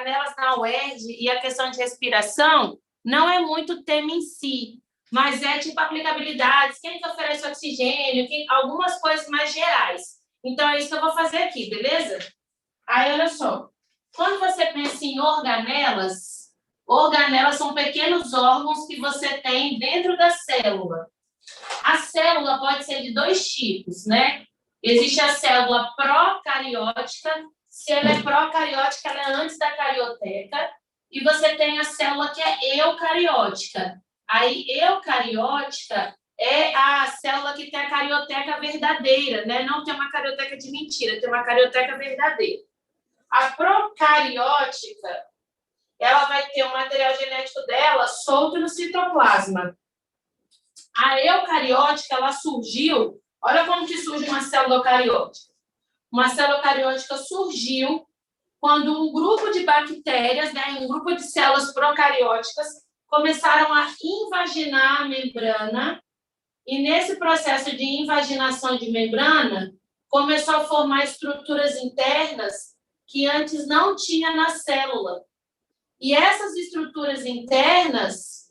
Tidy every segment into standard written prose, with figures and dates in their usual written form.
organelas na UERJ e a questão de respiração não é muito tema em si, mas é tipo aplicabilidades, quem que oferece oxigênio, algumas coisas mais gerais. Então, é isso que eu vou fazer aqui, beleza? Aí, olha só. Quando você pensa em organelas, organelas são pequenos órgãos que você tem dentro da célula. A célula pode ser de dois tipos, né? Existe a célula procariótica. Se ela é procariótica, ela é antes da carioteca. E você tem a célula que é eucariótica. Aí, eucariótica é a célula que tem a carioteca verdadeira, né? Não tem uma carioteca de mentira, tem uma carioteca verdadeira. A procariótica, ela vai ter o material genético dela solto no citoplasma. A eucariótica, ela surgiu... Olha como que surge uma célula eucariótica. Uma célula eucariótica surgiu quando um grupo de bactérias, né, um grupo de células procarióticas, começaram a invaginar a membrana, e nesse processo de invaginação de membrana, começou a formar estruturas internas que antes não tinha na célula. E essas estruturas internas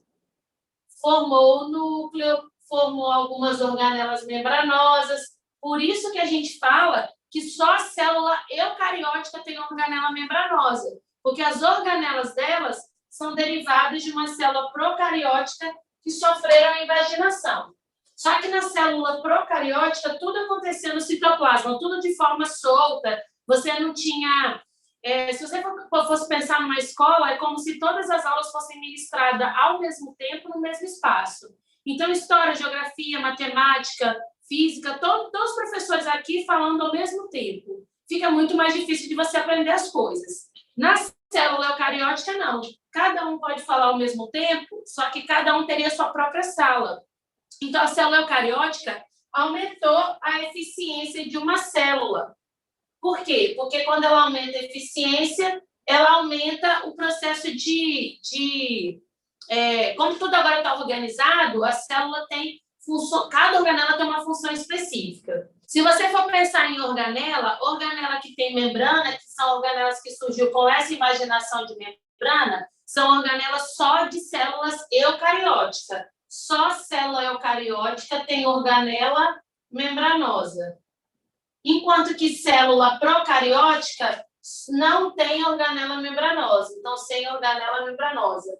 formou o núcleo, formou algumas organelas membranosas. Por isso que a gente fala que só a célula eucariótica tem organela membranosa, porque as organelas delas são derivadas de uma célula procariótica que sofreram a invaginação. Só que na célula procariótica, tudo acontecia no citoplasma, tudo de forma solta, você não tinha... se você fosse pensar numa escola, é como se todas as aulas fossem ministradas ao mesmo tempo, no mesmo espaço. Então, história, geografia, matemática, física, todos os professores aqui falando ao mesmo tempo. Fica muito mais difícil de você aprender as coisas. Na célula eucariótica, não. Cada um pode falar ao mesmo tempo, só que cada um teria a sua própria sala. Então, a célula eucariótica aumentou a eficiência de uma célula. Por quê? Porque quando ela aumenta a eficiência, ela aumenta o processo como tudo agora está organizado, a célula tem função, cada organela tem uma função específica. Se você for pensar em organela que tem membrana, que são organelas que surgiu com essa imaginação de membrana, são organelas só de células eucarióticas. Só célula eucariótica tem organela membranosa. Enquanto que célula procariótica não tem organela membranosa. Então, sem organela membranosa.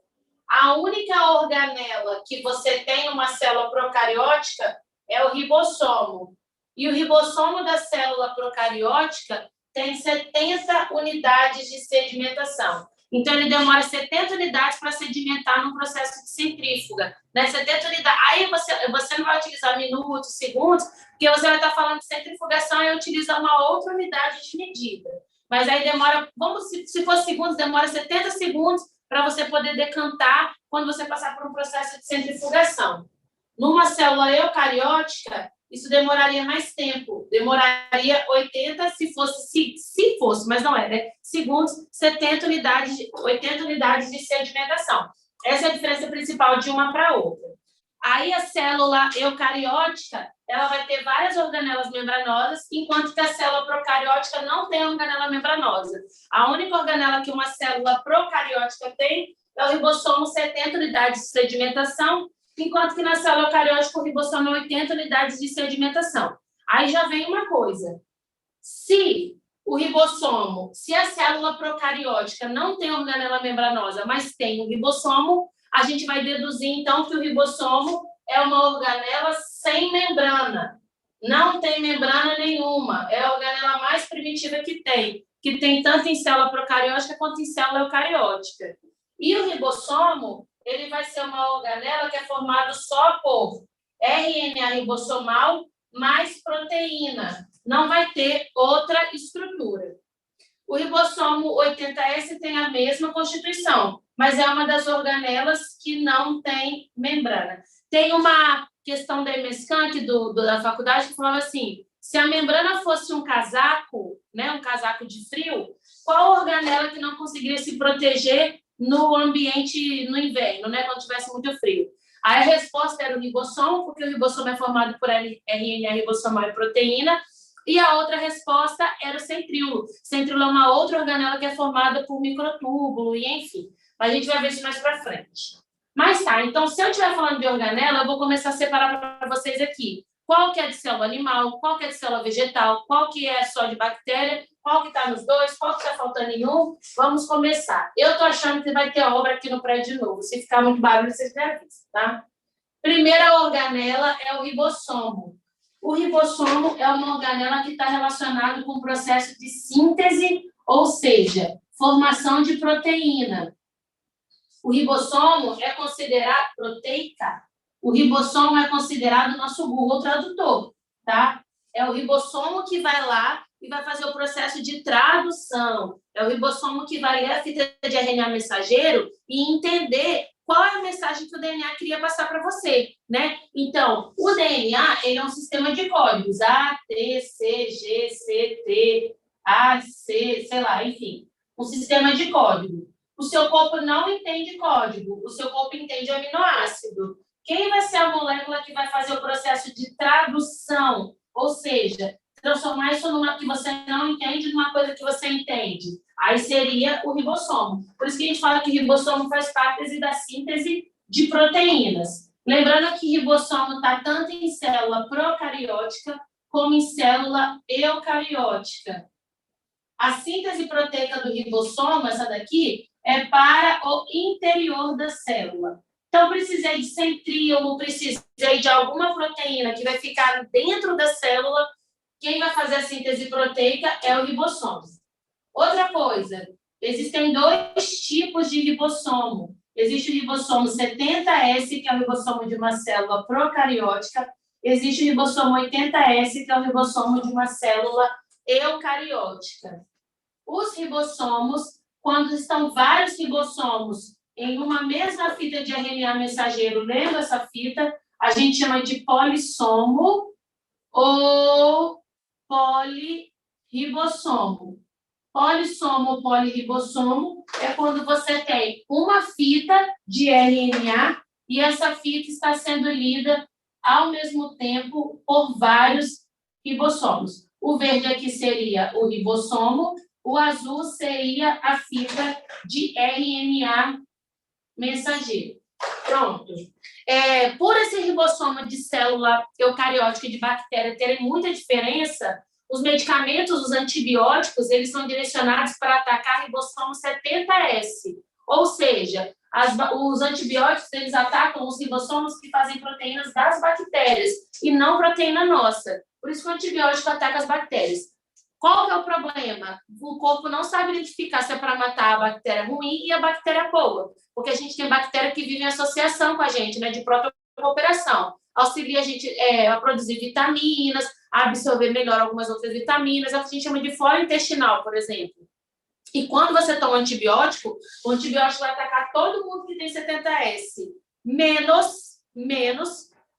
A única organela que você tem numa célula procariótica é o ribossomo. E o ribossomo da célula procariótica tem 70 unidades de sedimentação. Então, ele demora 70 unidades para sedimentar num processo de centrífuga. Né? 70 unidades. Aí, você não vai utilizar minutos, segundos, porque você vai estar falando de centrifugação e utiliza uma outra unidade de medida. Mas aí demora, se for segundos, demora 70 segundos para você poder decantar quando você passar por um processo de centrifugação. Numa célula eucariótica, isso demoraria mais tempo. Demoraria 80, se fosse, mas não é, né? Segundos, 80 unidades de sedimentação. Essa é a diferença principal de uma para outra. Aí a célula eucariótica, ela vai ter várias organelas membranosas, enquanto que a célula procariótica não tem organela membranosa. A única organela que uma célula procariótica tem é o ribossomo, 70 unidades de sedimentação, enquanto que na célula eucariótica o ribossomo é 80 unidades de sedimentação. Aí já vem uma coisa. Se a célula procariótica não tem organela membranosa, mas tem o ribossomo, a gente vai deduzir, então, que o ribossomo é uma organela sem membrana. Não tem membrana nenhuma. É a organela mais primitiva que tem tanto em célula procariótica quanto em célula eucariótica. E o ribossomo, ele vai ser uma organela que é formada só por RNA ribossomal mais proteína. Não vai ter outra estrutura. O ribossomo 80S tem a mesma constituição, mas é uma das organelas que não tem membrana. Tem uma questão da Mescank, da faculdade, que falava assim, se a membrana fosse um casaco, né, um casaco de frio, qual organela que não conseguiria se proteger no ambiente, no inverno, né, quando tivesse muito frio? Aí a resposta era o ribossomo, porque o ribossomo é formado por RNA ribossomal e proteína. E a outra resposta era o centríolo. Centríolo é uma outra organela que é formada por microtúbulo, e enfim. A gente vai ver isso mais para frente. Mas tá, então se eu estiver falando de organela, eu vou começar a separar para vocês aqui. Qual que é de célula animal, qual que é de célula vegetal, qual que é só de bactéria, qual que está nos dois, qual que está faltando em um. Vamos começar. Eu estou achando que vai ter obra aqui no prédio de novo. Se ficar muito barulho, vocês me avisam, tá? Primeira organela é o ribossomo. O ribossomo é uma organela que está relacionada com o processo de síntese, ou seja, formação de proteína. O ribossomo é considerado proteica. O ribossomo é considerado nosso Google Tradutor, tá? É o ribossomo que vai lá e vai fazer o processo de tradução. É o ribossomo que vai ler a fita de RNA mensageiro e entender qual é a mensagem que o DNA queria passar para você, né? Então, o DNA, ele é um sistema de códigos, A, T, C, G, C, T, A, C, sei lá, enfim, um sistema de código. O seu corpo não entende código, o seu corpo entende aminoácido. Quem vai ser a molécula que vai fazer o processo de tradução? Ou seja, transformar isso numa que você não entende numa coisa que você entende. Aí seria o ribossomo. Por isso que a gente fala que o ribossomo faz parte da síntese de proteínas. Lembrando que o ribossomo está tanto em célula procariótica como em célula eucariótica. A síntese proteica do ribossomo, essa daqui, é para o interior da célula. Então, precisei de centríolo, precisei de alguma proteína que vai ficar dentro da célula. Quem vai fazer a síntese proteica é o ribossomo. Outra coisa, existem dois tipos de ribossomo. Existe o ribossomo 70S, que é o ribossomo de uma célula procariótica. Existe o ribossomo 80S, que é o ribossomo de uma célula eucariótica. Os ribossomos, quando estão vários ribossomos em uma mesma fita de RNA mensageiro, lendo essa fita, a gente chama de polissomo ou polirribossomo. Polissomo ou polirribossomo é quando você tem uma fita de RNA e essa fita está sendo lida ao mesmo tempo por vários ribossomos. O verde aqui seria o ribossomo, o azul seria a fita de RNA mensageiro. Pronto. Por esse ribossomo de célula eucariótica e de bactéria terem muita diferença, os medicamentos, os antibióticos, eles são direcionados para atacar ribossomo 70S. Ou seja, os antibióticos, eles atacam os ribossomos que fazem proteínas das bactérias e não proteína nossa. Por isso que o antibiótico ataca as bactérias. Qual que é o problema? O corpo não sabe identificar se é para matar a bactéria ruim e a bactéria boa, porque a gente tem bactéria que vive em associação com a gente, né, de própria cooperação. Auxilia a gente a produzir vitaminas, a absorver melhor algumas outras vitaminas, a gente chama de flora intestinal, por exemplo. E quando você toma antibiótico, o antibiótico vai atacar todo mundo que tem 70S, menos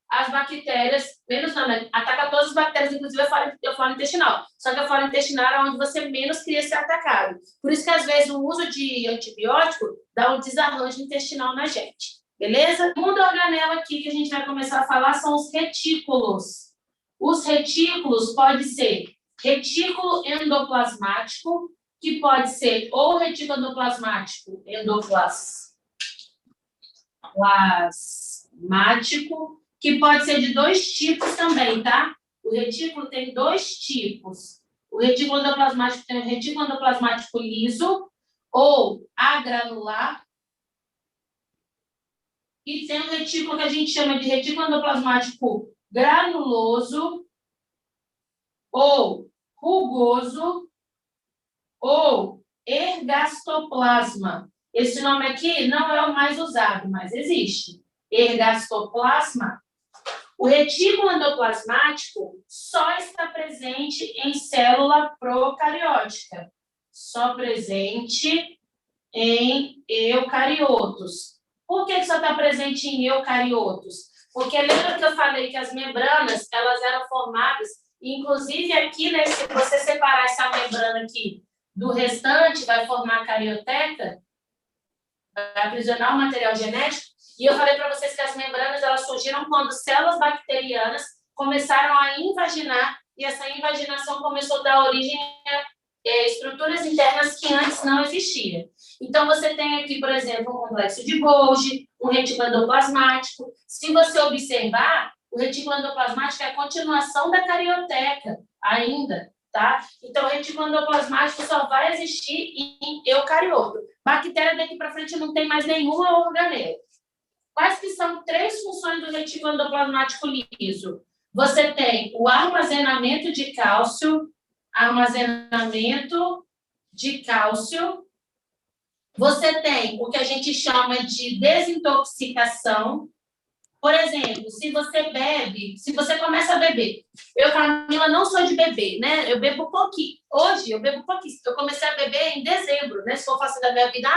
as bactérias, ataca todas as bactérias, inclusive a flora intestinal. Só que a flora intestinal é onde você menos queria ser atacado. Por isso que, às vezes, o uso de antibiótico dá um desarranjo intestinal na gente. Beleza? A segunda organela aqui que a gente vai começar a falar são os retículos. Os retículos pode ser retículo endoplasmático, que pode ser ou retículo endoplasmático que pode ser de dois tipos também, tá? O retículo tem dois tipos. O retículo endoplasmático tem o retículo endoplasmático liso ou agranular. E tem um retículo que a gente chama de retículo endoplasmático granuloso ou rugoso ou ergastoplasma. Esse nome aqui não é o mais usado, mas existe. Ergastoplasma. O retículo endoplasmático só está presente em célula procariótica, só presente em eucariotos. Por que só está presente em eucariotos? Porque lembra que eu falei que as membranas, elas eram formadas, inclusive aqui, né, se você separar essa membrana aqui do restante, vai formar a carioteca, vai aprisionar o material genético. E eu falei para vocês que as membranas elas surgiram quando células bacterianas começaram a invaginar e essa invaginação começou a dar origem a estruturas internas que antes não existiam. Então, você tem aqui, por exemplo, um complexo de Golgi, um retículo endoplasmático. Se você observar, o retículo endoplasmático é a continuação da carioteca ainda, tá? Então, o retículo endoplasmático só vai existir em eucarioto. Bactéria daqui para frente não tem mais nenhuma organela. Quais que são 3 funções do retículo endoplasmático liso? Você tem o armazenamento de cálcio, você tem o que a gente chama de desintoxicação. Por exemplo, se você começa a beber. Eu, Camila, não sou de beber, né? Eu bebo pouquinho. Hoje, eu bebo pouquinho. Eu comecei a beber em dezembro, né? Se for fácil da minha vida,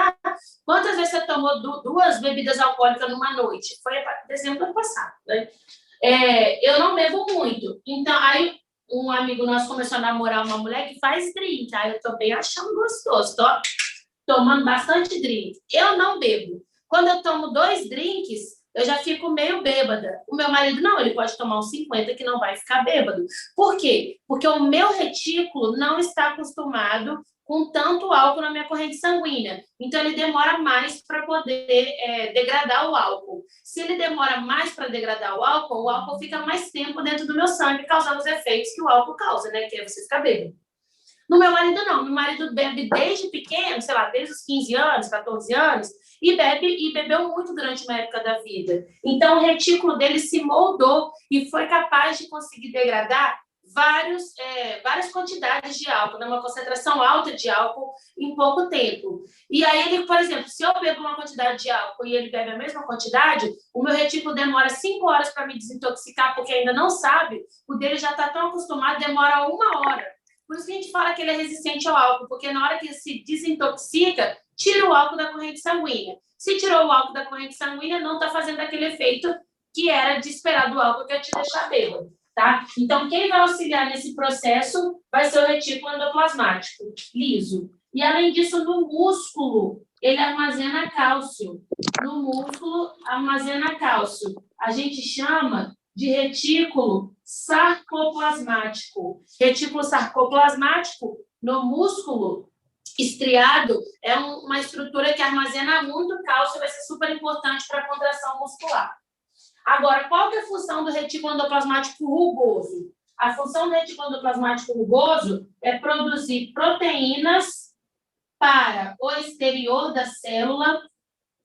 quantas vezes você tomou 2 bebidas alcoólicas numa noite? Foi em dezembro do ano passado, né? Eu não bebo muito. Então, aí um amigo nosso começou a namorar uma mulher que faz drink. Aí eu tô bem achando gostoso. Tô tomando bastante drink. Eu não bebo. Quando eu tomo 2 drinks, eu já fico meio bêbada. O meu marido, não, ele pode tomar uns 50 que não vai ficar bêbado. Por quê? Porque o meu retículo não está acostumado com tanto álcool na minha corrente sanguínea. Então, ele demora mais para poder degradar o álcool. Se ele demora mais para degradar o álcool fica mais tempo dentro do meu sangue, causando os efeitos que o álcool causa, né? Que é você ficar bêbado. No meu marido, não. Meu marido bebe desde pequeno, sei lá, desde os 15 anos, 14 anos, e bebeu muito durante uma época da vida. Então, o retículo dele se moldou e foi capaz de conseguir degradar várias quantidades de álcool, numa concentração alta de álcool em pouco tempo. E aí, ele, por exemplo, se eu bebo uma quantidade de álcool e ele bebe a mesma quantidade, o meu retículo demora 5 horas para me desintoxicar, porque ainda não sabe, o dele já está tão acostumado, demora 1 hora. Por isso que a gente fala que ele é resistente ao álcool, porque na hora que se desintoxica, tira o álcool da corrente sanguínea. Se tirou o álcool da corrente sanguínea, não está fazendo aquele efeito que era de esperar do álcool, que é te deixar bêbado, tá? Então, quem vai auxiliar nesse processo vai ser o retículo endoplasmático liso. E, além disso, no músculo, ele armazena cálcio. No músculo, armazena cálcio. A gente chama de retículo sarcoplasmático. Retículo sarcoplasmático, no músculo estriado, é uma estrutura que armazena muito cálcio, vai ser super importante para a contração muscular. Agora, qual que é a função do retículo endoplasmático rugoso? A função do retículo endoplasmático rugoso é produzir proteínas para o exterior da célula.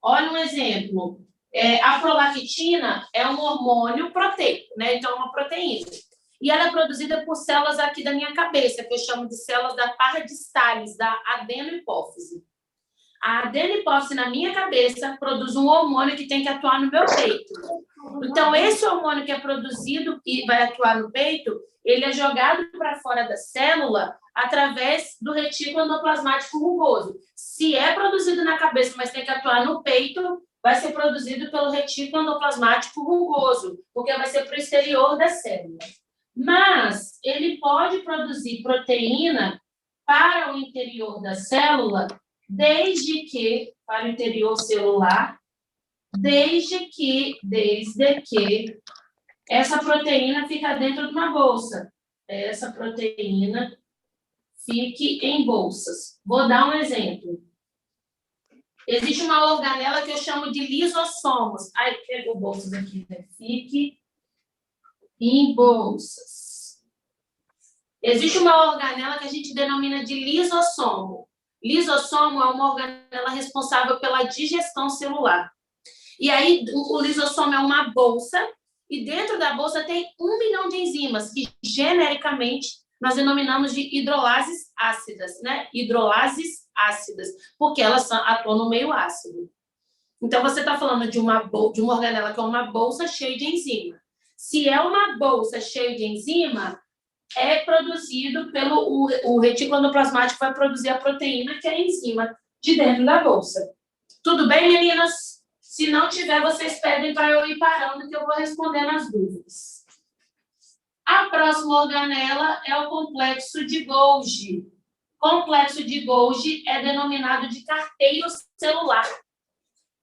Olha um exemplo. A prolactina é um hormônio proteico, né? Então, é uma proteína. E ela é produzida por células aqui da minha cabeça, que eu chamo de células da parra distalis, da adenohipófise. A adenohipófise na minha cabeça produz um hormônio que tem que atuar no meu peito. Então, esse hormônio que é produzido e vai atuar no peito, ele é jogado para fora da célula através do retículo endoplasmático rugoso. Se é produzido na cabeça, mas tem que atuar no peito, vai ser produzido pelo retículo endoplasmático rugoso, porque vai ser para o exterior da célula. Mas ele pode produzir proteína para o interior da célula, para o interior celular, desde que essa proteína fica dentro de uma bolsa. Essa proteína fique em bolsas. Vou dar um exemplo. Existe uma organela que eu chamo de lisossomos. Ai, pegou bolsas aqui, né? Fique em bolsas. Existe uma organela que a gente denomina de lisossomo. Lisossomo é uma organela responsável pela digestão celular. E aí, o lisossomo é uma bolsa, e dentro da bolsa tem 1 milhão de enzimas, que genericamente nós denominamos de hidrolases ácidas, né? Hidrolases ácidas, porque elas atuam no meio ácido. Então, você está falando de uma organela que é uma bolsa cheia de enzima. Se é uma bolsa cheia de enzima, é produzido o retículo endoplasmático vai produzir a proteína, que é a enzima de dentro da bolsa. Tudo bem, meninas? Se não tiver, vocês pedem para eu ir parando, que eu vou respondendo as dúvidas. A próxima organela é o complexo de Golgi. Complexo de Golgi é denominado de carteiro celular.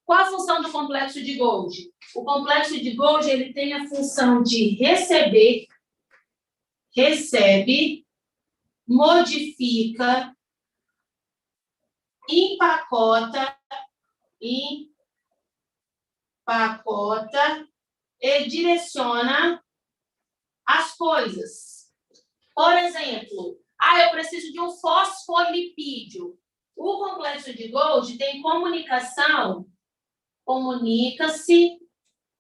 Qual a função do complexo de Golgi? O complexo de Golgi ele tem a função de receber recebe, modifica, empacota e direciona as coisas. Por exemplo, eu preciso de um fosfolipídio. O complexo de Golgi tem comunicação, comunica-se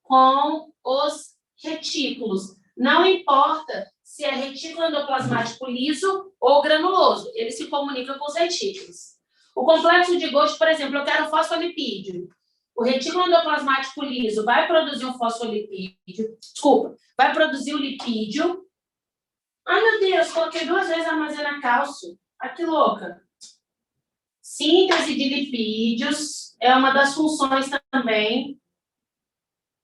com os retículos. Não importa se é retículo endoplasmático liso ou granuloso, ele se comunica com os retículos. O complexo de Golgi, por exemplo, eu quero fosfolipídio. O retículo endoplasmático liso vai produzir um fosfolipídio, vai produzir o lipídio. Ai, meu Deus, coloquei 2 vezes armazena cálcio. Ah, que louca. Síntese de lipídios é uma das funções também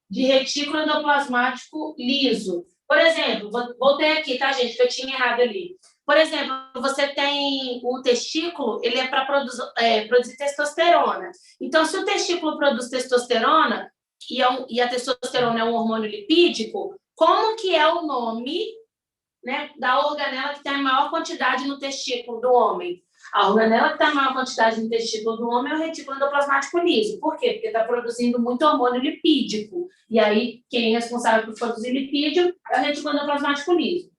de retículo endoplasmático liso. Por exemplo, voltei aqui, tá, gente, que eu tinha errado ali. Por exemplo, você tem o testículo, ele é para produzir testosterona. Então, se o testículo produz testosterona, e a testosterona é um hormônio lipídico, como que é o nome, né, da organela que tem a maior quantidade no testículo do homem? A organela que tem a maior quantidade no testículo do homem é o retículo endoplasmático liso. Por quê? Porque está produzindo muito hormônio lipídico. E aí, quem é responsável por produzir lipídio é o retículo endoplasmático liso.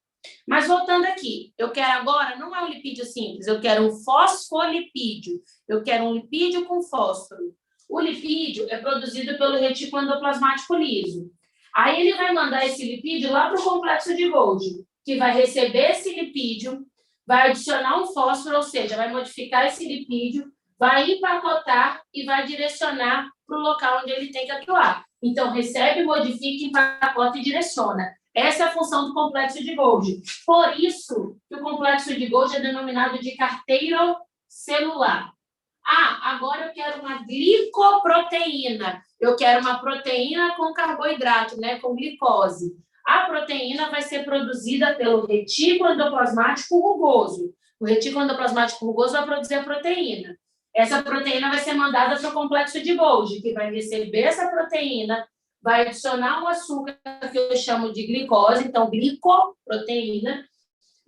Mas voltando aqui, eu quero agora, não é um lipídio simples, eu quero um fosfolipídio. Eu quero um lipídio com fósforo. O lipídio é produzido pelo retículo endoplasmático liso. Aí ele vai mandar esse lipídio lá para o complexo de Golgi, que vai receber esse lipídio, vai adicionar um fósforo, ou seja, vai modificar esse lipídio, vai empacotar e vai direcionar para o local onde ele tem que atuar. Então, recebe, modifica, empacota e direciona. Essa é a função do complexo de Golgi. Por isso que o complexo de Golgi é denominado de carteiro celular. Agora eu quero uma glicoproteína. Eu quero uma proteína com carboidrato, né, com glicose. A proteína vai ser produzida pelo retículo endoplasmático rugoso. O retículo endoplasmático rugoso vai produzir a proteína. Essa proteína vai ser mandada para o complexo de Golgi, que vai receber essa proteína, vai adicionar um açúcar que eu chamo de glicose, então glicoproteína,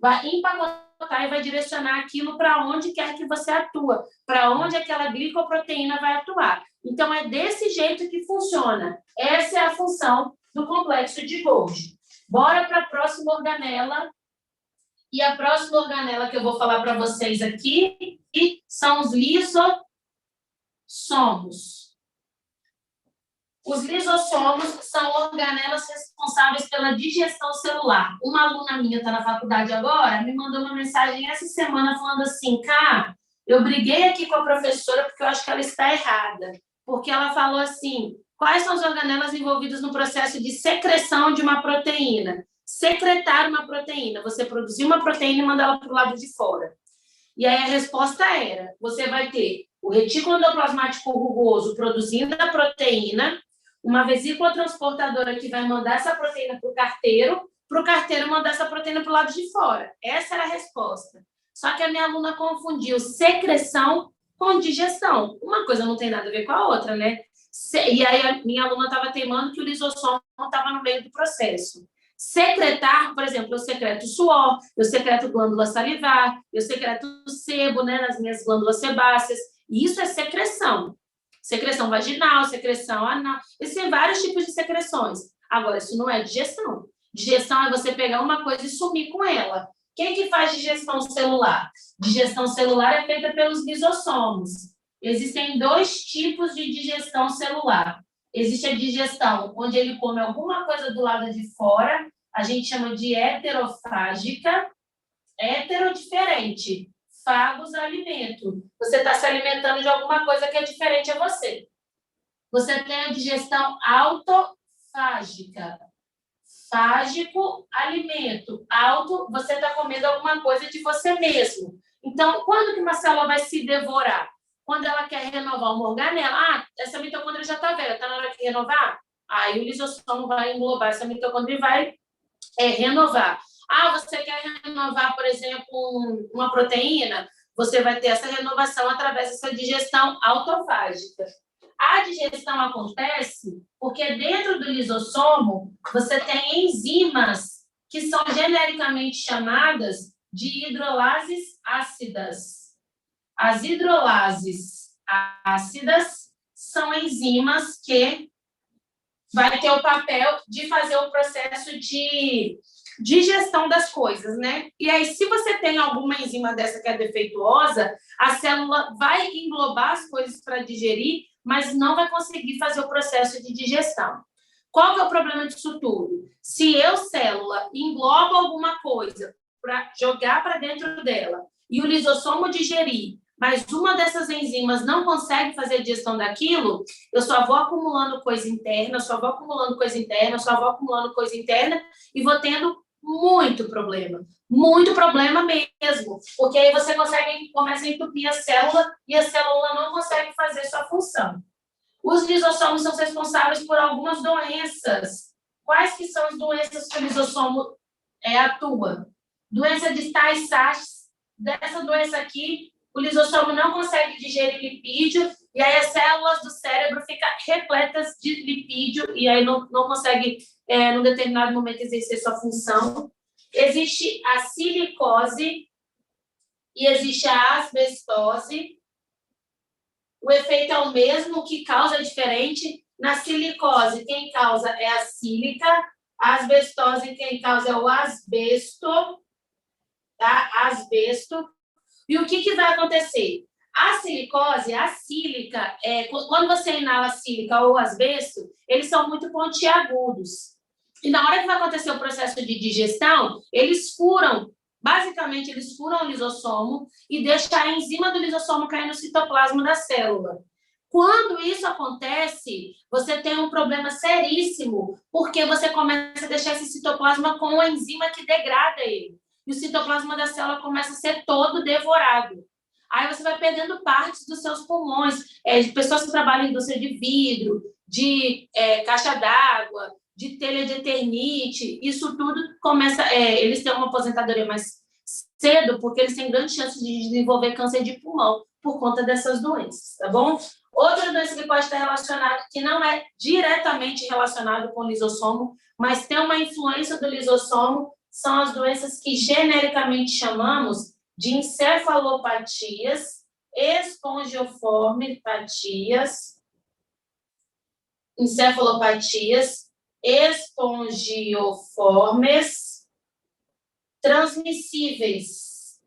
vai empacotar e vai direcionar aquilo para onde quer que você atua, para onde aquela glicoproteína vai atuar. Então, é desse jeito que funciona. Essa é a função do complexo de Golgi. Bora para a próxima organela. E a próxima organela que eu vou falar para vocês aqui são os lisossomos. Os lisossomos são organelas responsáveis pela digestão celular. Uma aluna minha está na faculdade agora, me mandou uma mensagem essa semana falando assim, eu briguei aqui com a professora porque eu acho que ela está errada. Porque ela falou assim, quais são as organelas envolvidas no processo de secreção de uma proteína? Secretar uma proteína, você produzir uma proteína e mandar ela para o lado de fora. E aí a resposta era, você vai ter o retículo endoplasmático rugoso produzindo a proteína, uma vesícula transportadora que vai mandar essa proteína para o carteiro mandar essa proteína para o lado de fora. Essa era a resposta. Só que a minha aluna confundiu secreção com digestão. Uma coisa não tem nada a ver com a outra, né? E aí a minha aluna estava teimando que o lisossomo estava no meio do processo. Secretar, por exemplo, eu secreto suor, eu secreto glândula salivar, eu secreto sebo, né, nas minhas glândulas sebáceas. E isso é secreção. Secreção vaginal, secreção anal. Existem vários tipos de secreções. Agora, isso não é digestão. Digestão é você pegar uma coisa e sumir com ela. Quem que faz digestão celular? Digestão celular é feita pelos lisossomos. Existem 2 tipos de digestão celular. Existe a digestão onde ele come alguma coisa do lado de fora, a gente chama de heterofágica, hetero diferente, fagos alimento. Você está se alimentando de alguma coisa que é diferente a você. Você tem a digestão autofágica, fágico, alimento. Auto, você está comendo alguma coisa de você mesmo. Então, quando que uma célula vai se devorar? Quando ela quer renovar uma organela, essa mitocôndria já está velha, está na hora de renovar? Aí o lisossomo vai englobar essa mitocôndria e vai renovar. Você quer renovar, por exemplo, uma proteína? Você vai ter essa renovação através dessa digestão autofágica. A digestão acontece porque dentro do lisossomo você tem enzimas que são genericamente chamadas de hidrolases ácidas. As hidrolases ácidas são enzimas que vai ter o papel de fazer o processo de digestão das coisas, né? E aí, se você tem alguma enzima dessa que é defeituosa, a célula vai englobar as coisas para digerir, mas não vai conseguir fazer o processo de digestão. Qual que é o problema disso tudo? Se eu, célula, englobo alguma coisa para jogar para dentro dela e o lisossomo digerir, mas uma dessas enzimas não consegue fazer a digestão daquilo, eu só vou acumulando coisa interna, só vou acumulando coisa interna, só vou acumulando coisa interna e vou tendo muito problema mesmo, porque aí você começa a entupir a célula e a célula não consegue fazer sua função. Os lisossomos são responsáveis por algumas doenças. Quais que são as doenças que o lisossomo atua? Doença de Tay-Sachs. Dessa doença aqui, o lisossomo não consegue digerir lipídio e aí as células do cérebro ficam repletas de lipídio e aí não consegue, num determinado momento, exercer sua função. Existe a silicose e existe a asbestose. O efeito é o mesmo, o que causa é diferente. Na silicose, quem causa é a sílica. A asbestose, quem causa é o asbesto. Tá? Asbesto. E o que vai acontecer? A silicose, a sílica, quando você inala a sílica ou asbesto, eles são muito pontiagudos. E na hora que vai acontecer o processo de digestão, eles furam. Basicamente, eles furam o lisossomo e deixam a enzima do lisossomo cair no citoplasma da célula. Quando isso acontece, você tem um problema seríssimo, porque você começa a deixar esse citoplasma com a enzima que degrada ele. E o citoplasma da célula começa a ser todo devorado. Aí você vai perdendo partes dos seus pulmões. De pessoas que trabalham em indústria de vidro, de caixa d'água, de telha de eternite, isso tudo começa... eles têm uma aposentadoria mais cedo, porque eles têm grande chance de desenvolver câncer de pulmão por conta dessas doenças, tá bom? Outra doença que pode estar relacionada, que não é diretamente relacionada com o lisossomo, mas tem uma influência do lisossomo, são as doenças que genericamente chamamos de encefalopatias, espongiofórmicas, espongiformes transmissíveis.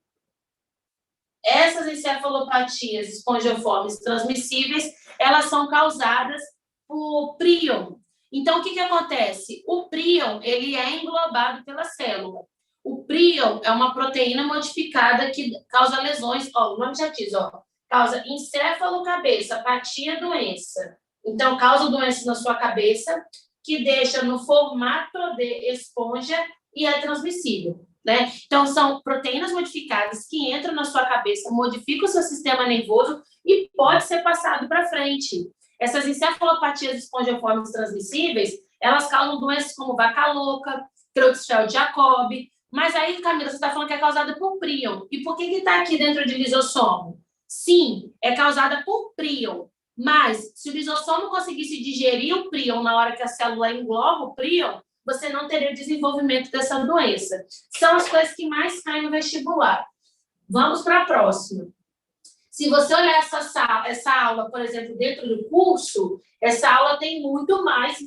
Essas encefalopatias espongiformes transmissíveis, elas são causadas por prion. Então, o que acontece? O prion, ele é englobado pela célula. O prion é uma proteína modificada que causa lesões, o nome já diz, causa encefalocabeça, apatia, doença. Então, causa doença na sua cabeça, que deixa no formato de esponja e é transmissível. Né? Então, são proteínas modificadas que entram na sua cabeça, modificam o seu sistema nervoso e pode ser passado para frente. Essas encefalopatias espongiformes transmissíveis, elas causam doenças como vaca louca, Creutzfeldt-Jakob. Mas aí, Camila, você está falando que é causada por prion. E por que está aqui dentro de lisossomo? Sim, é causada por prion. Mas, se o lisossomo conseguisse digerir o prion na hora que a célula engloba o prion, você não teria o desenvolvimento dessa doença. São as coisas que mais caem no vestibular. Vamos para a próxima. Se você olhar essa aula, por exemplo, dentro do curso, essa aula tem muito mais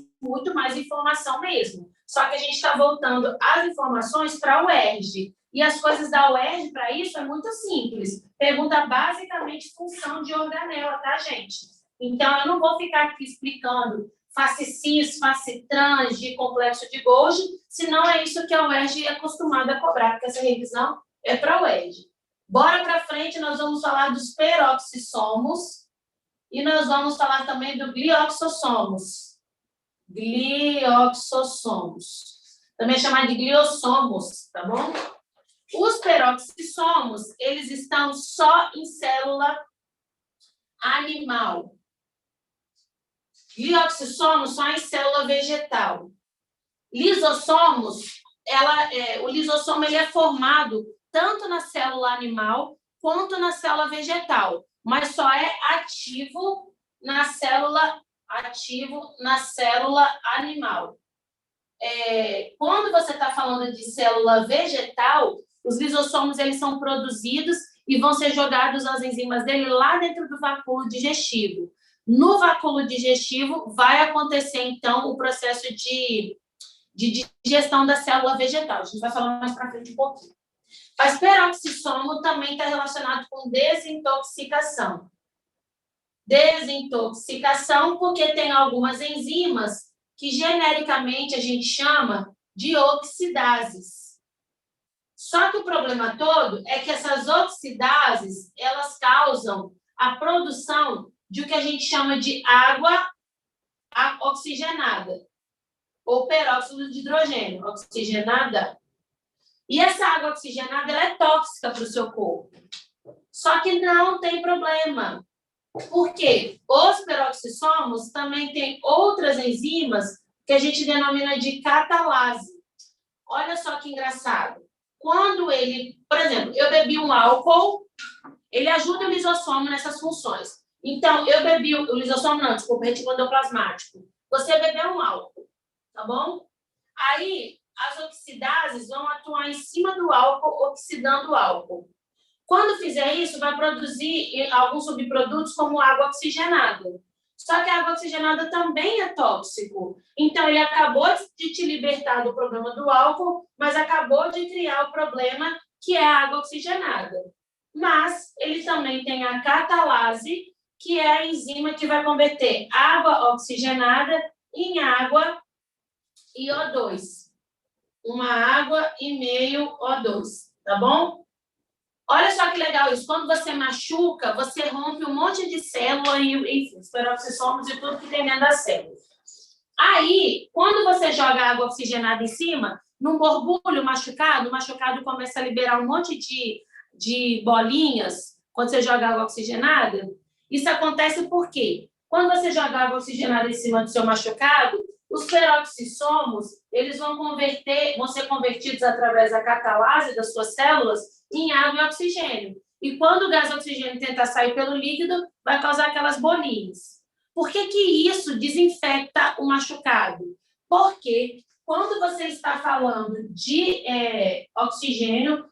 informação mesmo. Só que a gente está voltando as informações para a UERJ. E as coisas da UERJ, para isso, é muito simples. Pergunta basicamente função de organela, tá, gente? Então, eu não vou ficar aqui explicando face cis, face trans, de complexo de Golgi, se não é isso que a UERJ é acostumada a cobrar, porque essa revisão é para a UERJ. Bora para frente, nós vamos falar dos peroxissomos e nós vamos falar também do glioxossomos. Glioxossomos. Também é chamado de gliossomos, tá bom? Os peroxissomos, eles estão só em célula animal. Glioxossomos só em célula vegetal. Lisossomos, o lisossomo ele é formado tanto na célula animal quanto na célula vegetal, mas só é ativo na célula animal. quando você está falando de célula vegetal, os lisossomos eles são produzidos e vão ser jogados as enzimas dele lá dentro do vacúolo digestivo. No vacúolo digestivo vai acontecer, então, o processo de digestão da célula vegetal. A gente vai falar mais para frente um pouquinho. Mas peroxissomo também está relacionado com desintoxicação. Desintoxicação porque tem algumas enzimas que genericamente a gente chama de oxidases. Só que o problema todo é que essas oxidases, elas causam a produção de o que a gente chama de água oxigenada, ou peróxido de hidrogênio, oxigenada. E essa água oxigenada ela é tóxica para o seu corpo. Só que não tem problema. Por quê? Os peroxissomos também têm outras enzimas que a gente denomina de catalase. Olha só que engraçado. Quando ele, por exemplo, eu bebi um álcool, ele ajuda o lisossomo nessas funções. Então, eu bebi o lisossomo, não, desculpa, retículo endoplasmático. Você bebeu um álcool, tá bom? Aí, as oxidases vão atuar em cima do álcool, oxidando o álcool. Quando fizer isso, vai produzir alguns subprodutos como água oxigenada. Só que a água oxigenada também é tóxico. Então, ele acabou de te libertar do problema do álcool, mas acabou de criar o problema que é a água oxigenada. Mas ele também tem a catalase, que é a enzima que vai converter água oxigenada em água e O2. Uma água e meio O2, tá bom? Olha só que legal isso. Quando você machuca, você rompe um monte de célula e, enfim, os peroxissomos e tudo que tem dentro da célula. Aí, quando você joga água oxigenada em cima, num borbulho machucado, o machucado começa a liberar um monte de bolinhas quando você joga água oxigenada. Isso acontece por quê? Quando você joga água oxigenada em cima do seu machucado, os peroxissomos, eles vão ser convertidos através da catalase das suas células em água e oxigênio. E quando o gás oxigênio tentar sair pelo líquido, vai causar aquelas bolinhas. Por que isso desinfecta o machucado? Porque quando você está falando de oxigênio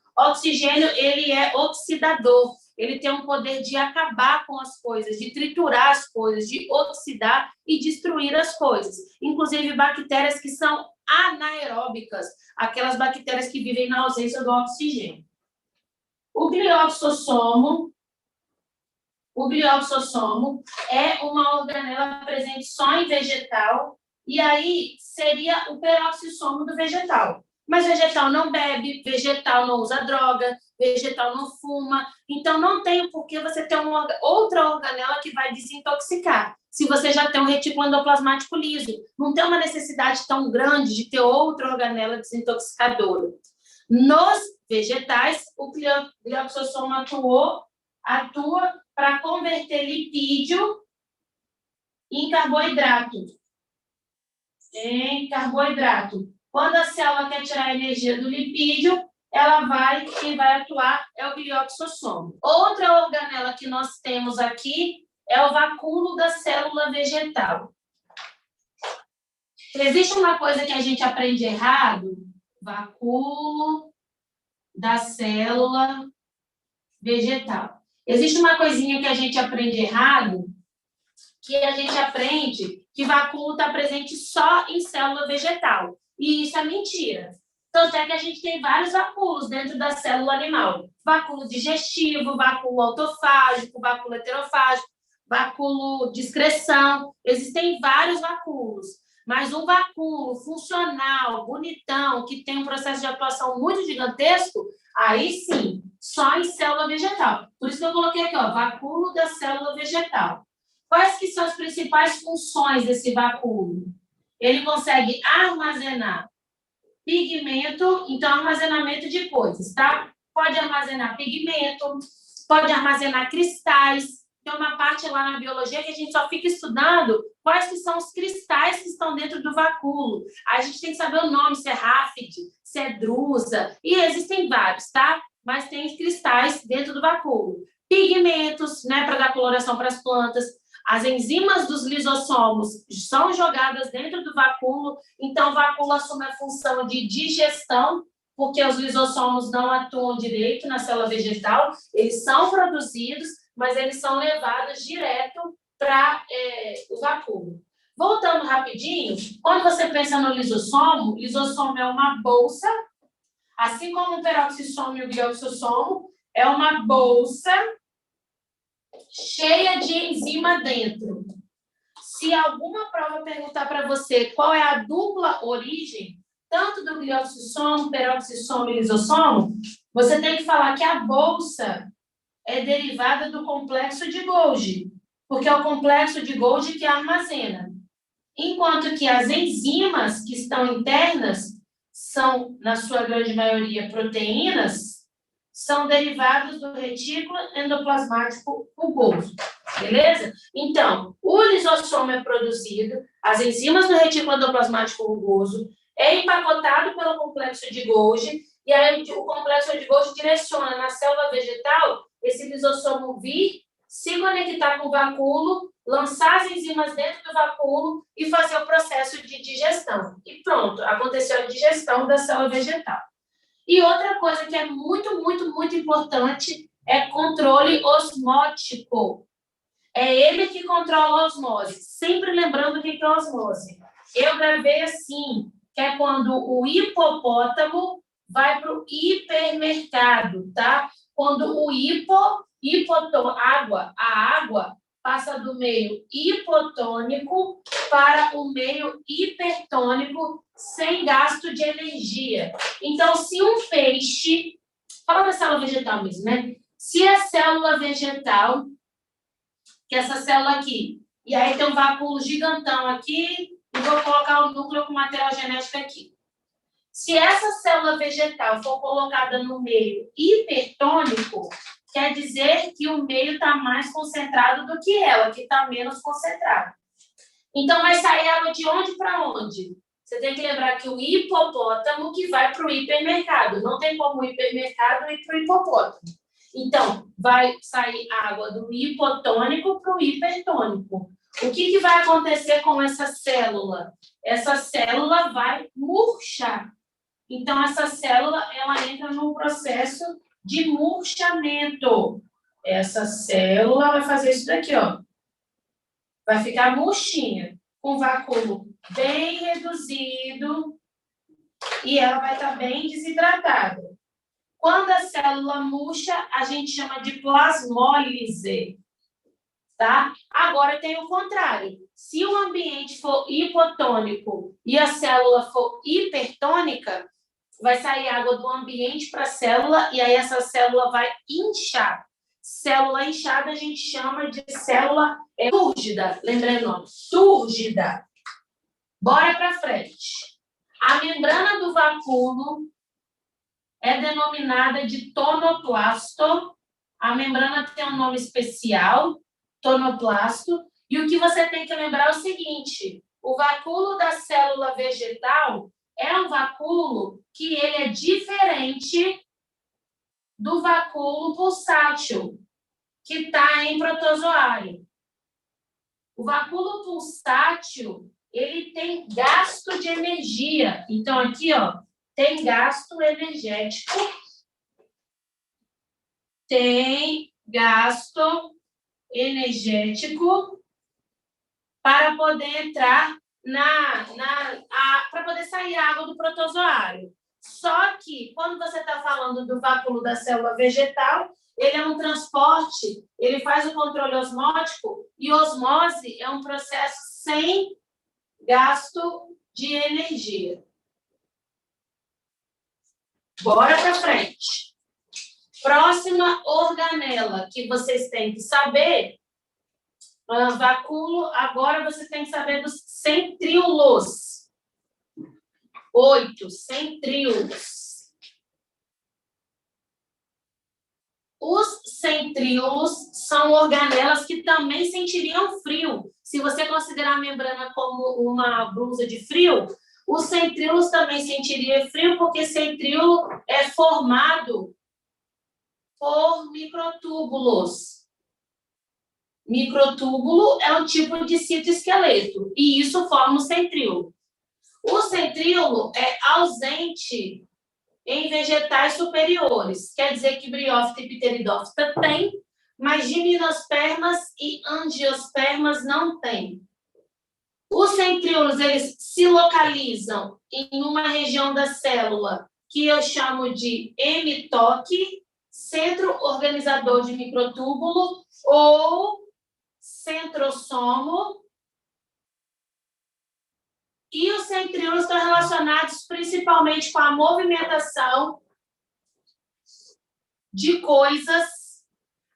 ele é oxidador. Ele tem um poder de acabar com as coisas, de triturar as coisas, de oxidar e destruir as coisas. Inclusive bactérias que são anaeróbicas, aquelas bactérias que vivem na ausência do oxigênio. O glioxossomo é uma organela presente só em vegetal, e aí seria o peroxissomo do vegetal. Mas vegetal não bebe, vegetal não usa droga, vegetal não fuma, então não tem por que você ter outra organela que vai desintoxicar. Se você já tem um retículo endoplasmático liso, não tem uma necessidade tão grande de ter outra organela desintoxicadora. Nos vegetais, o glioxossomo atua para converter lipídio em carboidrato. Quando a célula quer tirar a energia do lipídio, quem vai atuar é o glioxossomo. Outra organela que nós temos aqui é o vacúolo da célula vegetal. Existe uma coisa que a gente aprende errado, vacúolo da célula vegetal. Existe uma coisinha que a gente aprende errado, que a gente aprende que vacúolo está presente só em célula vegetal. E isso é mentira. Tanto é que a gente tem vários vacúolos dentro da célula animal. Vacúolo digestivo, vacúolo autofágico, vacúolo heterofágico, vacúolo de excreção. Existem vários vacúolos. Mas um vacúolo funcional, bonitão, que tem um processo de atuação muito gigantesco, aí sim, só em célula vegetal. Por isso que eu coloquei aqui, ó, vacúolo da célula vegetal. Quais que são as principais funções desse vacúolo? Ele consegue armazenar pigmento, então armazenamento de coisas, tá? Pode armazenar pigmento, pode armazenar cristais. Tem uma parte lá na biologia que a gente só fica estudando quais que são os cristais que estão dentro do vacúolo. A gente tem que saber o nome, se é ráfide, se é drusa, e existem vários, tá? Mas tem cristais dentro do vacúolo. Pigmentos, né, para dar coloração para as plantas. As enzimas dos lisossomos são jogadas dentro do vacúolo, então o vacúolo assume a função de digestão, porque os lisossomos não atuam direito na célula vegetal, eles são produzidos, mas eles são levados direto para o vacúolo. Voltando rapidinho, quando você pensa no lisossomo é uma bolsa, assim como o peroxissomo e o glioxossomo, é uma bolsa cheia de enzima dentro. Se alguma prova perguntar para você qual é a dupla origem, tanto do glioxossomo, peroxissomo e lisossomo, você tem que falar que a bolsa é derivada do complexo de Golgi, porque é o complexo de Golgi que armazena. Enquanto que as enzimas que estão internas são, na sua grande maioria, proteínas, são derivados do retículo endoplasmático rugoso, beleza? Então, o lisossomo é produzido, as enzimas do retículo endoplasmático rugoso, é empacotado pelo complexo de Golgi, e aí o complexo de Golgi direciona na célula vegetal esse lisossomo vir, se conectar com o vacúolo, lançar as enzimas dentro do vacúolo e fazer o processo de digestão. E pronto, aconteceu a digestão da célula vegetal. E outra coisa que é muito, muito, muito importante é controle osmótico. É ele que controla a osmose. Sempre lembrando o que é osmose. Eu gravei assim, que é quando o hipopótamo vai para o hipermercado, tá? Quando o a água passa do meio hipotônico para o meio hipertônico sem gasto de energia. Então, se um peixe... Fala da célula vegetal mesmo, né? Se a célula vegetal, que é essa célula aqui, e aí tem um vacúolo gigantão aqui, e vou colocar o núcleo com material genético aqui. Se essa célula vegetal for colocada no meio hipertônico, quer dizer que o meio está mais concentrado do que ela, que está menos concentrado. Então, vai sair água de onde para onde? Você tem que lembrar que o hipopótamo que vai para o hipermercado. Não tem como o hipermercado ir para o hipopótamo. Então, vai sair água do hipotônico para o hipertônico. O que vai acontecer com essa célula? Essa célula vai murchar. Então, essa célula ela entra num processo de murchamento. Essa célula vai fazer isso daqui, ó. Vai ficar murchinha, com vacúolo bem reduzido e ela vai estar bem desidratada. Quando a célula murcha, a gente chama de plasmólise, tá? Agora tem o contrário. Se o ambiente for hipotônico e a célula for hipertônica, vai sair água do ambiente para a célula e aí essa célula vai inchar. Célula inchada a gente chama de célula túrgida. Lembrei o nome? Túrgida. Bora para frente. A membrana do vacúolo é denominada de tonoplasto. A membrana tem um nome especial, tonoplasto. E o que você tem que lembrar é o seguinte: o vacúolo da célula vegetal é um vacúolo que ele é diferente do vacúolo pulsátil, que está em protozoário. O vacúolo pulsátil, ele tem gasto de energia. Então, aqui, ó, tem gasto energético. Tem gasto energético para poder entrar para poder sair água do protozoário. Só que, quando você está falando do vacúolo da célula vegetal, ele é um transporte, ele faz o controle osmótico, e osmose é um processo sem gasto de energia. Bora para frente. Próxima organela que vocês têm que saber, vacúolo, agora você tem que saber dos centríolos. 8 centríolos. Os centríolos são organelas que também sentiriam frio. Se você considerar a membrana como uma blusa de frio, os centríolos também sentiriam frio, porque centríolo é formado por microtúbulos. Microtúbulo é um tipo de citoesqueleto, e isso forma o centríolo. O centríolo é ausente em vegetais superiores. Quer dizer que briófita e pteridófita tem, mas gimnospermas e angiospermas não têm. Os centríolos, eles se localizam em uma região da célula que eu chamo de hemitoque, centro organizador de microtúbulo, ou centrosomo. E os centríolos estão relacionados principalmente com a movimentação de coisas.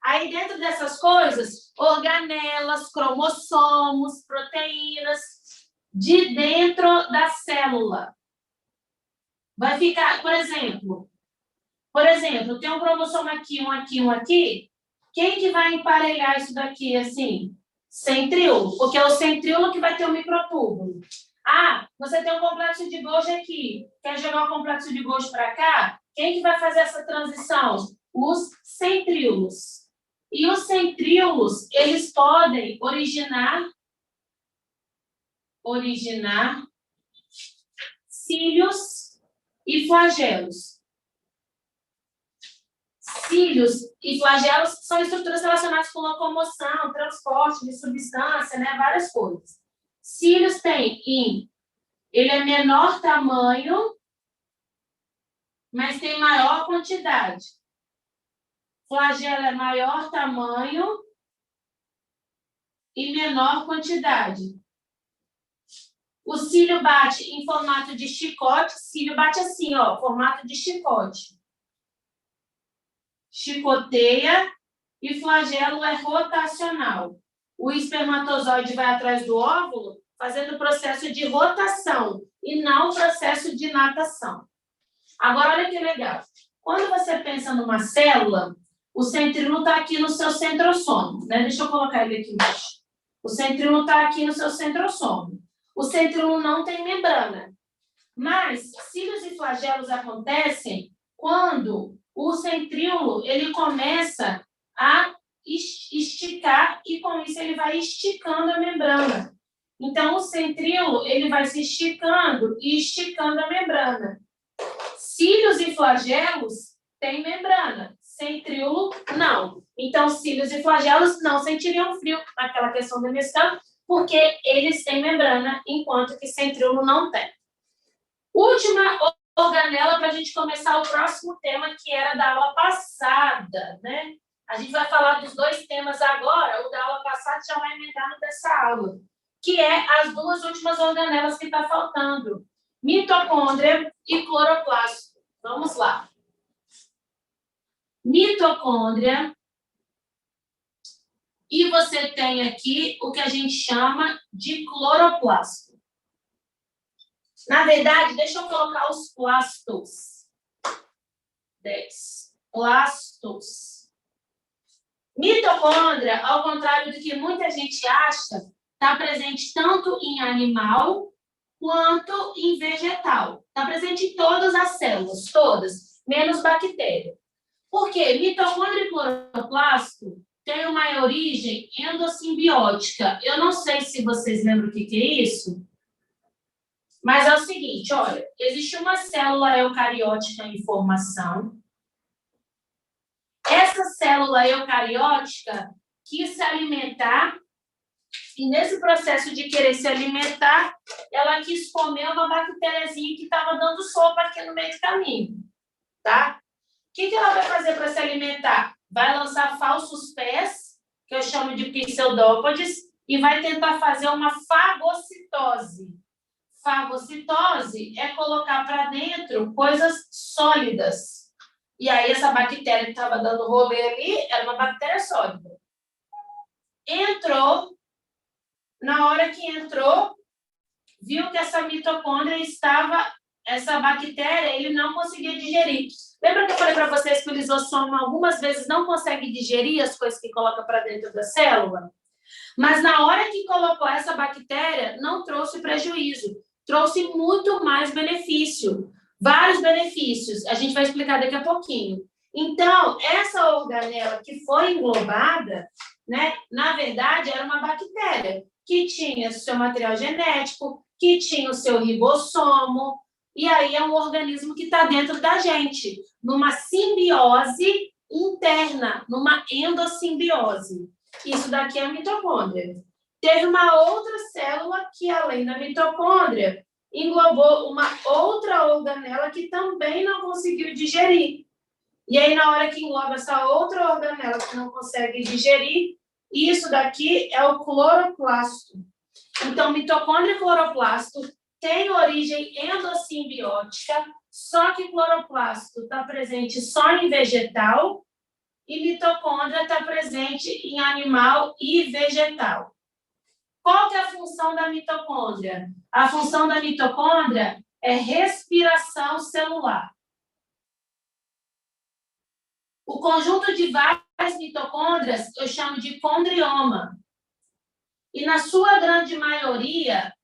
Aí, dentro dessas coisas, organelas, cromossomos, proteínas, de dentro da célula. Vai ficar, por exemplo, tem um cromossomo aqui, um aqui, um aqui. Quem que vai emparelhar isso daqui assim? Centríolo, porque é o centríolo que vai ter o microtúbulo. Ah, você tem um complexo de Golgi aqui. Quer jogar o complexo de Golgi para cá? Quem que vai fazer essa transição? Os centríolos. E os centríolos, eles podem originar cílios e flagelos. Cílios e flagelos são estruturas relacionadas com locomoção, transporte de substância, né? Várias coisas. Cílios ele é menor tamanho, mas tem maior quantidade. Flagelo é maior tamanho e menor quantidade. O cílio bate em formato de chicote. Cílio bate assim, ó, formato de chicote. Chicoteia e flagelo é rotacional. O espermatozoide vai atrás do óvulo fazendo o processo de rotação e não o processo de natação. Agora, olha que legal. Quando você pensa numa célula, o centríolo está aqui no seu centrosomo, né? Deixa eu colocar ele aqui embaixo. O centríolo está aqui no seu centrosomo. O centríolo não tem membrana. Mas cílios e flagelos acontecem quando o centríolo ele começa a esticar e com isso ele vai esticando a membrana. Então o centríolo ele vai se esticando e esticando a membrana. Cílios e flagelos têm membrana, centríolo não. Então cílios e flagelos não sentiriam frio naquela questão da emissão, porque eles têm membrana, enquanto que centríolo não tem. Última organela para a gente começar o próximo tema, que era da aula passada, né? A gente vai falar dos dois temas agora, o da aula passada já vai emendar no dessa aula, que é as duas últimas organelas que está faltando, mitocôndria e cloroplasto. Vamos lá. Mitocôndria, e você tem aqui o que a gente chama de cloroplasto. Na verdade, deixa eu colocar os plastos. 10. Plastos. Mitocôndria, ao contrário do que muita gente acha, está presente tanto em animal quanto em vegetal. Está presente em todas as células, todas, menos bactéria. Por quê? Mitocôndria e cloroplasto têm uma origem endossimbiótica. Eu não sei se vocês lembram o que é isso. Mas é o seguinte, olha, existe uma célula eucariótica em formação. Essa célula eucariótica quis se alimentar e nesse processo de querer se alimentar, ela quis comer uma bactériazinha que estava dando sopa aqui no meio do caminho, tá? O que ela vai fazer para se alimentar? Vai lançar falsos pés, que eu chamo de pseudópodes, e vai tentar fazer uma fagocitose. Fagocitose é colocar para dentro coisas sólidas. E aí essa bactéria que estava dando rolê ali era uma bactéria sólida. Entrou, na hora que entrou, viu que essa mitocôndria estava, essa bactéria, ele não conseguia digerir. Lembra que eu falei para vocês que o lisossomo algumas vezes não consegue digerir as coisas que coloca para dentro da célula? Mas na hora que colocou essa bactéria, não trouxe prejuízo. Trouxe muito mais benefício, vários benefícios. A gente vai explicar daqui a pouquinho. Então, essa organela que foi englobada, né? Na verdade, era uma bactéria que tinha seu material genético, que tinha o seu ribossomo, e aí é um organismo que está dentro da gente, numa simbiose interna, numa endossimbiose. Isso daqui é a mitocôndria. Teve uma outra célula que, além da mitocôndria, englobou uma outra organela que também não conseguiu digerir. E aí, na hora que engloba essa outra organela que não consegue digerir, isso daqui é o cloroplasto. Então, mitocôndria e cloroplasto tem origem endossimbiótica, só que cloroplasto está presente só em vegetal e mitocôndria está presente em animal e vegetal. Qual que é a função da mitocôndria? A função da mitocôndria é respiração celular. O conjunto de várias mitocôndrias eu chamo de condrioma. E na sua grande maioria,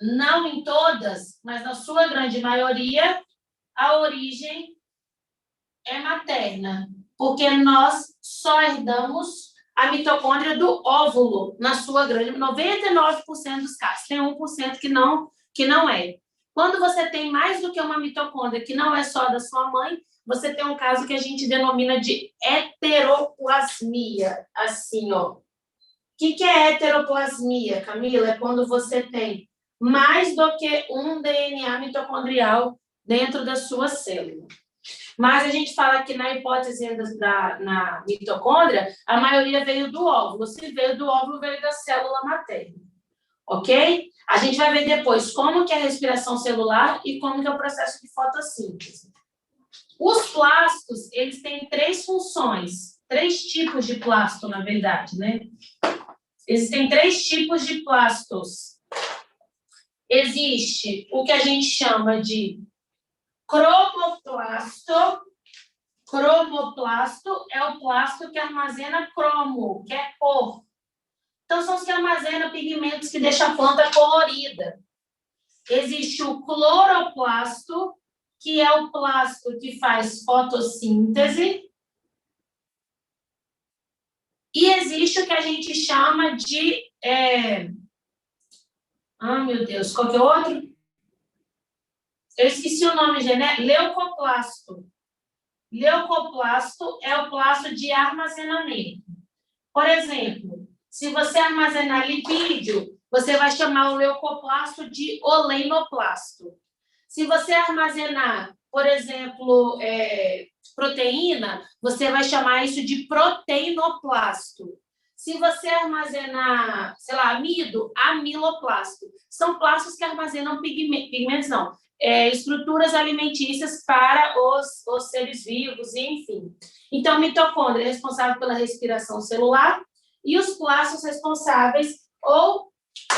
não em todas, mas na sua grande maioria, a origem é materna, porque nós só herdamos a mitocôndria do óvulo, na sua grande, 99% dos casos. Tem 1% que não é. Quando você tem mais do que uma mitocôndria que não é só da sua mãe, você tem um caso que a gente denomina de heteroplasmia, assim, ó. O que é heteroplasmia, Camila? É quando você tem mais do que um DNA mitocondrial dentro da sua célula. Mas a gente fala que na hipótese na mitocôndria, a maioria veio do óvulo. Se veio do óvulo, veio da célula materna. Ok? A gente vai ver depois como que é a respiração celular e como que é o processo de fotossíntese. Os plastos, eles têm 3 funções. 3 tipos de plasto, na verdade, né? Existem 3 tipos de plastos. Existe o que a gente chama de cromoplasto. Cromoplasto é o plasto que armazena cromo, que é cor. Então, são os que armazenam pigmentos que deixam a planta colorida. Existe o cloroplasto, que é o plasto que faz fotossíntese. E existe o que a gente chama de... meu Deus, qual que é o outro? Eu esqueci o nome, né? Leucoplasto. Leucoplasto é o plasto de armazenamento. Por exemplo, se você armazenar lipídio, você vai chamar o leucoplasto de oleinoplasto. Se você armazenar, por exemplo, proteína, você vai chamar isso de proteinoplasto. Se você armazenar, sei lá, amido, amiloplasto. São plastos que armazenam pigmentos, não. Estruturas alimentícias para os seres vivos, enfim. Então, mitocôndria é responsável pela respiração celular e os plastos responsáveis ou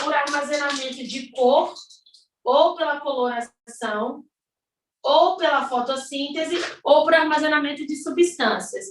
por armazenamento de cor, ou pela coloração, ou pela fotossíntese, ou por armazenamento de substâncias.